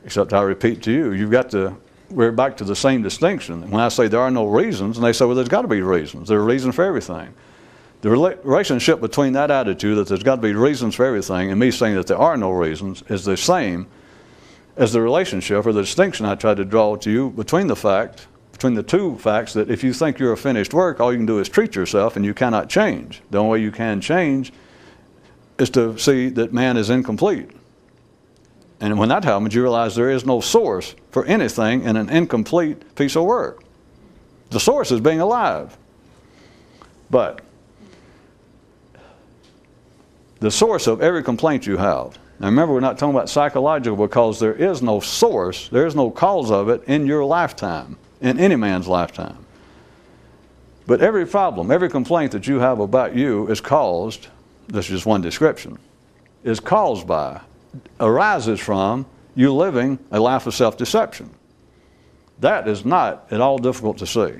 Except I repeat to you, we're back to the same distinction. When I say there are no reasons, and they say, well, there's got to be reasons. There are reasons for everything. The relationship between that attitude that there's got to be reasons for everything and me saying that there are no reasons is the same as the relationship or the distinction I tried to draw to you between the two facts that if you think you're a finished work, all you can do is treat yourself and you cannot change. The only way you can change is to see that man is incomplete. And when that happens, you realize there is no source for anything in an incomplete piece of work. The source is being alive. But the source of every complaint you have. Now remember, we're not talking about psychological, because there is no source, there is no cause of it in your lifetime, in any man's lifetime. But every problem, every complaint that you have about you is caused, this is just one description, is caused by, arises from you living a life of self-deception. That is not at all difficult to see.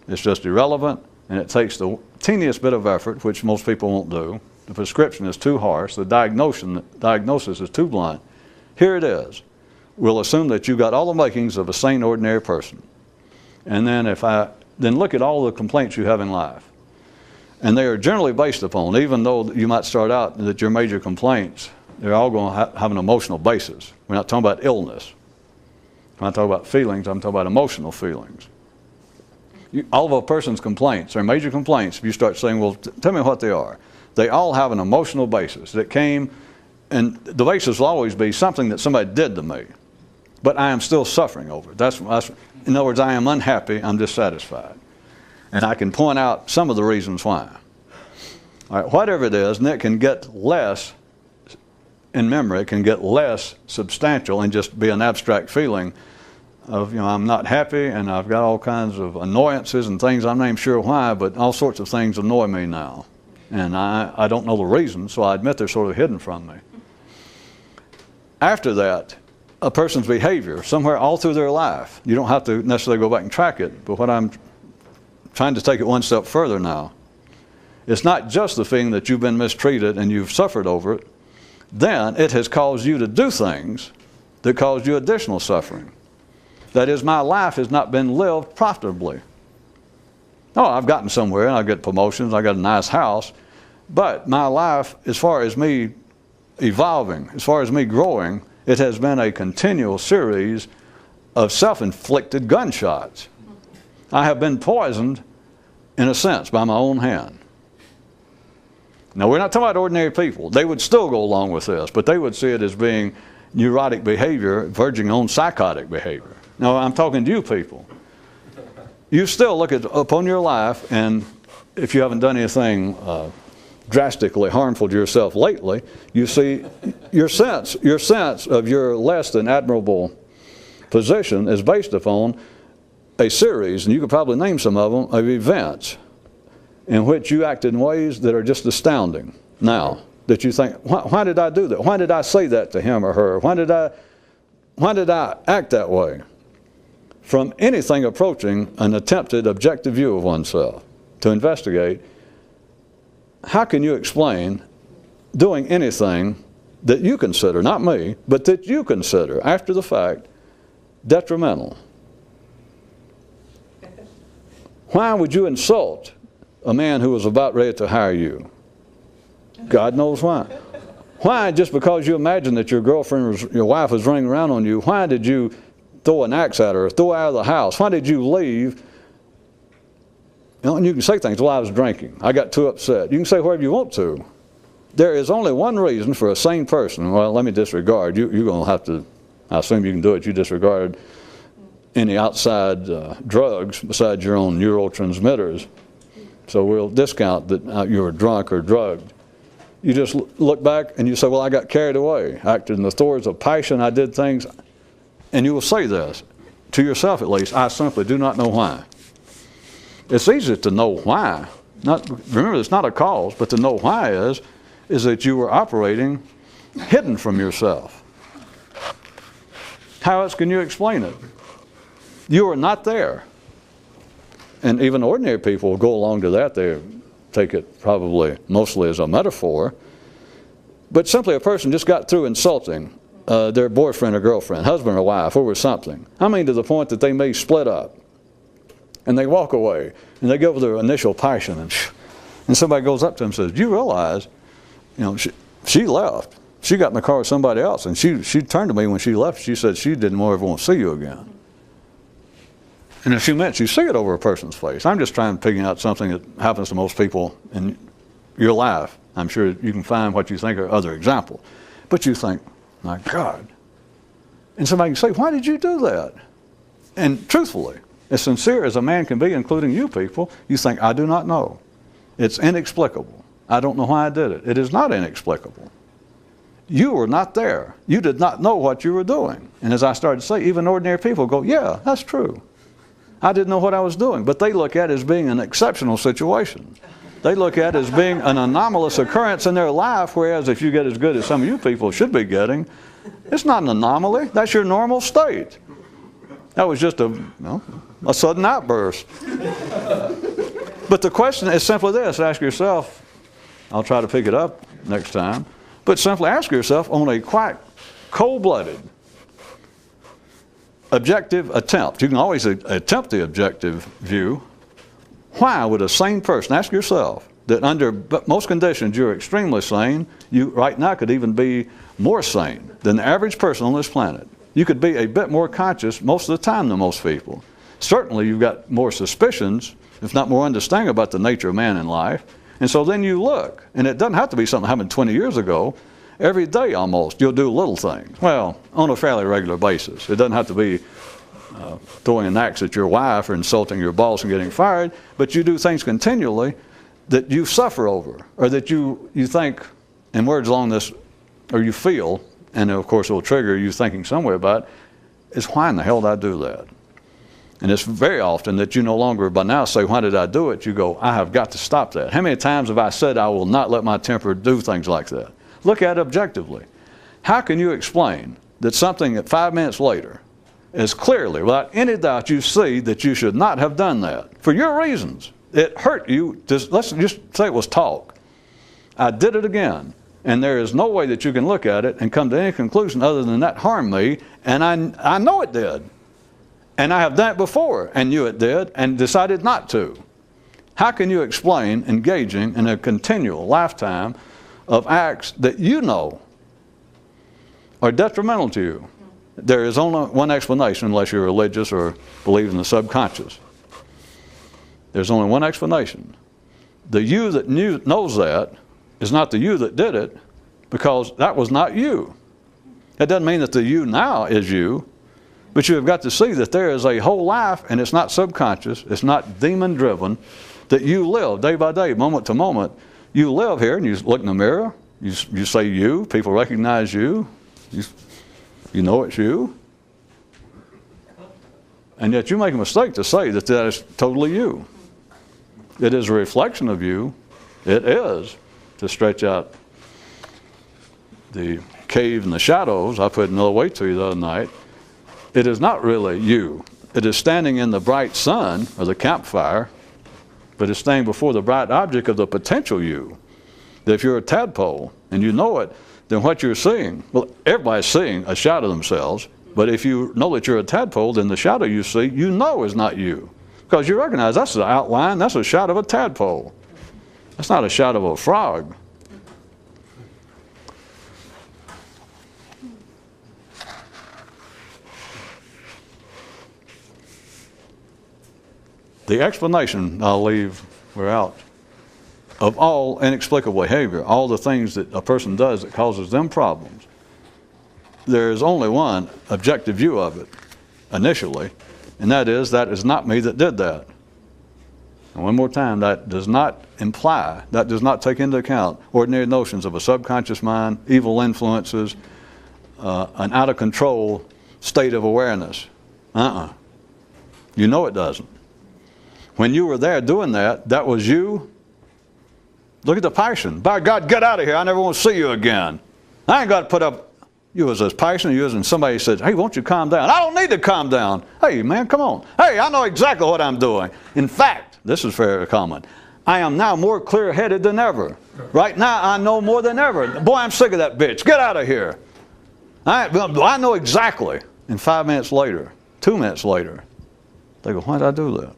It's just irrelevant, and it takes the teeniest bit of effort, which most people won't do. The prescription is too harsh. The diagnosis is too blunt. Here it is. We'll assume that you've got all the makings of a sane, ordinary person. And then then look at all the complaints you have in life. And they are generally based upon, even though you might start out that your major complaints, they're all going to have an emotional basis. We're not talking about illness. When I talk about feelings, I'm talking about emotional feelings. All of a person's complaints, their major complaints, if you start saying, well, tell me what they are. They all have an emotional basis that came, and the basis will always be something that somebody did to me. But I am still suffering over it. That's in other words, I am unhappy, I'm dissatisfied. And I can point out some of the reasons why. All right, whatever it is, and it can get less in memory, it can get less substantial and just be an abstract feeling of, I'm not happy and I've got all kinds of annoyances and things, I'm not even sure why, but all sorts of things annoy me now. And I don't know the reason, so I admit they're sort of hidden from me. After that, a person's behavior, somewhere all through their life, you don't have to necessarily go back and track it, but what I'm trying to take it one step further now, it's not just the feeling that you've been mistreated and you've suffered over it, then it has caused you to do things that caused you additional suffering. That is, my life has not been lived profitably. Oh, I've gotten somewhere and I get promotions, I got a nice house, but my life, as far as me evolving, as far as me growing, it has been a continual series of self-inflicted gunshots. I have been poisoned, in a sense, by my own hand. Now, we're not talking about ordinary people. They would still go along with this, but they would see it as being neurotic behavior verging on psychotic behavior. Now, I'm talking to you people. You still look upon your life, and if you haven't done anything drastically harmful to yourself lately, you see your sense of your less than admirable position is based upon a series, and you could probably name some of them, of events in which you acted in ways that are just astounding. Now, that you think, why did I do that? Why did I say that to him or her? Why did I act that way? From anything approaching an attempted objective view of oneself, to investigate, how can you explain doing anything that you consider, not me, but that you consider, after the fact, detrimental? Why would you insult a man who was about ready to hire you? God knows why. Why, just because you imagine that your girlfriend, your wife was running around on you, why did you throw an axe at her, throw her out of the house? Why did you leave? You know, and you can say things, well, I was drinking. I got too upset. You can say whatever you want to. There is only one reason for a sane person. Well, let me disregard. You're going to have to, I assume you can do it. You disregard any outside drugs besides your own neurotransmitters. So we'll discount that you were drunk or drugged. You just look back and you say, well, I got carried away. Acted in the throes of passion. I did things. And you will say this, to yourself at least, I simply do not know why. It's easy to know why. Remember, it's not a cause, but to know why is that you were operating hidden from yourself. How else can you explain it? You are not there. And even ordinary people will go along to that. They take it probably mostly as a metaphor. But simply a person just got through insulting their boyfriend or girlfriend, husband or wife, over something. I mean, to the point that they may split up. And they walk away. And they go over their initial passion. And somebody goes up to them and says, do you realize, you know, she left. She got in the car with somebody else. And she turned to me when she left. She said she didn't ever want to see you again. In a few minutes, you see it over a person's face. I'm just trying to figure out something that happens to most people in your life. I'm sure you can find what you think are other examples. But you think, my God. And somebody can say, why did you do that? And truthfully, as sincere as a man can be, including you people, you think, I do not know. It's inexplicable. I don't know why I did it. It is not inexplicable. You were not there. You did not know what you were doing. And as I started to say, even ordinary people go, yeah, that's true. I didn't know what I was doing. But they look at it as being an exceptional situation. They look at it as being an anomalous occurrence in their life, whereas if you get as good as some of you people should be getting, it's not an anomaly. That's your normal state. That was just a sudden outburst. But the question is simply this. Ask yourself, I'll try to pick it up next time, but simply ask yourself on a quite cold-blooded, objective attempt. You can always attempt the objective view. Why would a sane person, ask yourself, that under most conditions you're extremely sane, you right now could even be more sane than the average person on this planet. You could be a bit more conscious most of the time than most people. Certainly you've got more suspicions, if not more understanding about the nature of man in life. And so then you look, and it doesn't have to be something that happened 20 years ago. Every day almost, you'll do little things. Well, on a fairly regular basis. It doesn't have to be throwing an axe at your wife or insulting your boss and getting fired, but you do things continually that you suffer over, or that you think, in words along this, or you feel, and of course it will trigger you thinking some way about it, is why in the hell did I do that? And it's very often that you no longer by now say, why did I do it? You go, I have got to stop that. How many times have I said I will not let my temper do things like that? Look at it objectively. How can you explain that something that 5 minutes later is clearly, without any doubt, you see that you should not have done that for your reasons? It hurt you. Let's just say it was talk. I did it again. And there is no way that you can look at it and come to any conclusion other than that harmed me, and I know it did. And I have done it before and knew it did and decided not to. How can you explain engaging in a continual lifetime of acts that you know are detrimental to you? There is only one explanation, unless you're religious or believe in the subconscious. There's only one explanation. The you that knows that is not the you that did it, because that was not you. It doesn't mean that the you now is you, but you have got to see that there is a whole life, and it's not subconscious, it's not demon-driven, that you live day by day, moment to moment. You live here, and you look in the mirror, you say you, people recognize you, you know it's you. And yet you make a mistake to say that that is totally you. It is a reflection of you. It is, to stretch out the cave and the shadows, I put another way to you the other night, it is not really you. It is standing in the bright sun or the campfire, but it's standing before the bright object of the potential you. That if you're a tadpole and you know it, then what you're seeing, well, everybody's seeing a shadow of themselves, but if you know that you're a tadpole, then the shadow you see, you know is not you. Because you recognize that's the outline, that's a shadow of a tadpole. That's not a shadow of a frog. The explanation I'll leave, we're out, of all inexplicable behavior, all the things that a person does that causes them problems, there is only one objective view of it initially, and that is not me that did that. And one more time, that does not imply, that does not take into account ordinary notions of a subconscious mind, evil influences, an out of control state of awareness. You know it doesn't. When you were there doing that, that was you. Look at the passion. By God, get out of here. I never want to see you again. I ain't got to put up. You was as passionate as you was, and somebody said, hey, won't you calm down? I don't need to calm down. Hey, man, come on. Hey, I know exactly what I'm doing. In fact, this is very common. I am now more clear-headed than ever. Right now, I know more than ever. Boy, I'm sick of that bitch. Get out of here. I know exactly. And 5 minutes later, 2 minutes later, they go, why did I do that?